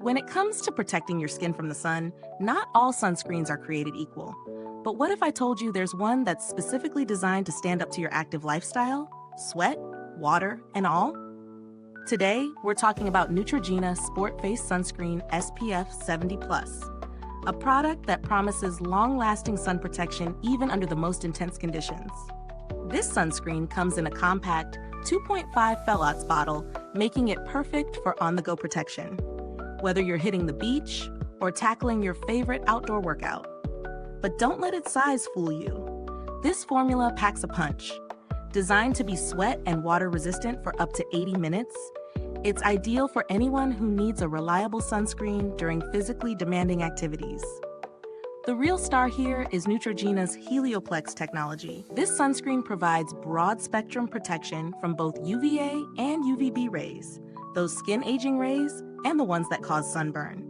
When it comes to protecting your skin from the sun, not all sunscreens are created equal. But what if I told you there's one that's specifically designed to stand up to your active lifestyle, sweat, water, and all? Today, we're talking about Neutrogena Sport Face Sunscreen SPF 70+, a product that promises long-lasting sun protection even under the most intense conditions. This sunscreen comes in a compact 2.5 phthalates bottle, making it perfect for on-the-go protection, whether you're hitting the beach or tackling your favorite outdoor workout. But don't let its size fool you. This formula packs a punch. Designed to be sweat and water resistant for up to 80 minutes, it's ideal for anyone who needs a reliable sunscreen during physically demanding activities. The real star here is Neutrogena's Helioplex technology. This sunscreen provides broad-spectrum protection from both UVA and UVB rays, those skin-aging rays and the ones that cause sunburn.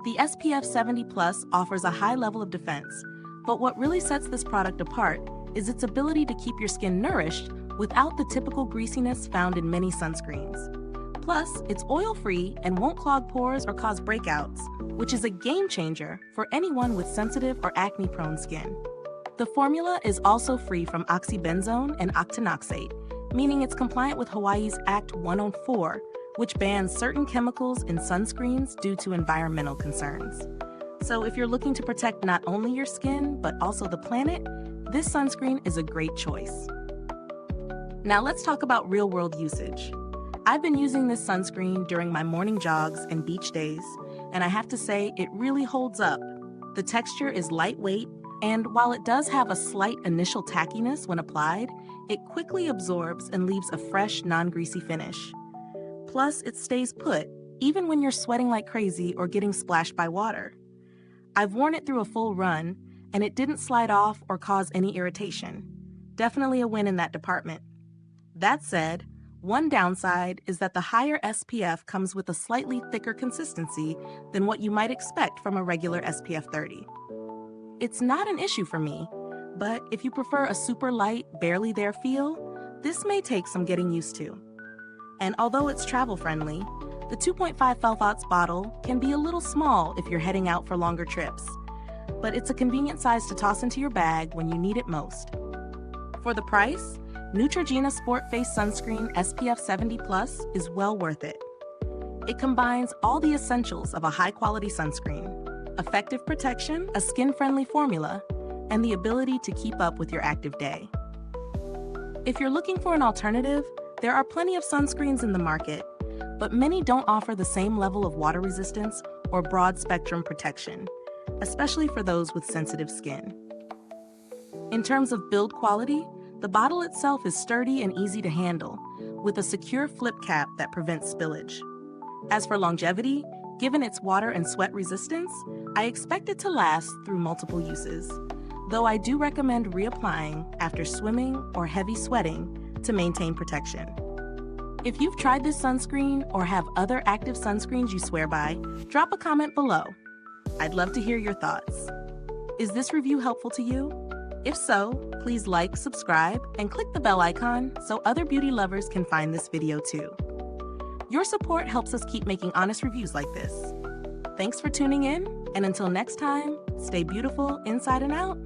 The SPF 70+ offers a high level of defense, but what really sets this product apart is its ability to keep your skin nourished without the typical greasiness found in many sunscreens. Plus, it's oil-free and won't clog pores or cause breakouts, which is a game changer for anyone with sensitive or acne-prone skin. The formula is also free from oxybenzone and octinoxate, meaning it's compliant with Hawaii's Act 104, which bans certain chemicals in sunscreens due to environmental concerns. So if you're looking to protect not only your skin, but also the planet, this sunscreen is a great choice. Now let's talk about real-world usage. I've been using this sunscreen during my morning jogs and beach days, and I have to say it really holds up. The texture is lightweight, and while it does have a slight initial tackiness when applied, it quickly absorbs and leaves a fresh, non-greasy finish. Plus, it stays put, even when you're sweating like crazy or getting splashed by water. I've worn it through a full run, and it didn't slide off or cause any irritation. Definitely a win in that department. That said, one downside is that the higher SPF comes with a slightly thicker consistency than what you might expect from a regular SPF 30. It's not an issue for me, but if you prefer a super light, barely there feel, this may take some getting used to. And although it's travel-friendly, the 2.5 phthalates bottle can be a little small if you're heading out for longer trips, but it's a convenient size to toss into your bag when you need it most. For the price, Neutrogena Sport Face Sunscreen SPF 70+ is well worth it. It combines all the essentials of a high-quality sunscreen: effective protection, a skin-friendly formula, and the ability to keep up with your active day. If you're looking for an alternative, there are plenty of sunscreens in the market, but many don't offer the same level of water resistance or broad-spectrum protection, especially for those with sensitive skin. In terms of build quality, the bottle itself is sturdy and easy to handle, with a secure flip cap that prevents spillage. As for longevity, given its water and sweat resistance, I expect it to last through multiple uses, though I do recommend reapplying after swimming or heavy sweating to maintain protection. If you've tried this sunscreen or have other active sunscreens you swear by, drop a comment below. I'd love to hear your thoughts. Is this review helpful to you? If so, please like, subscribe, and click the bell icon so other beauty lovers can find this video too. Your support helps us keep making honest reviews like this. Thanks for tuning in, and until next time, stay beautiful inside and out.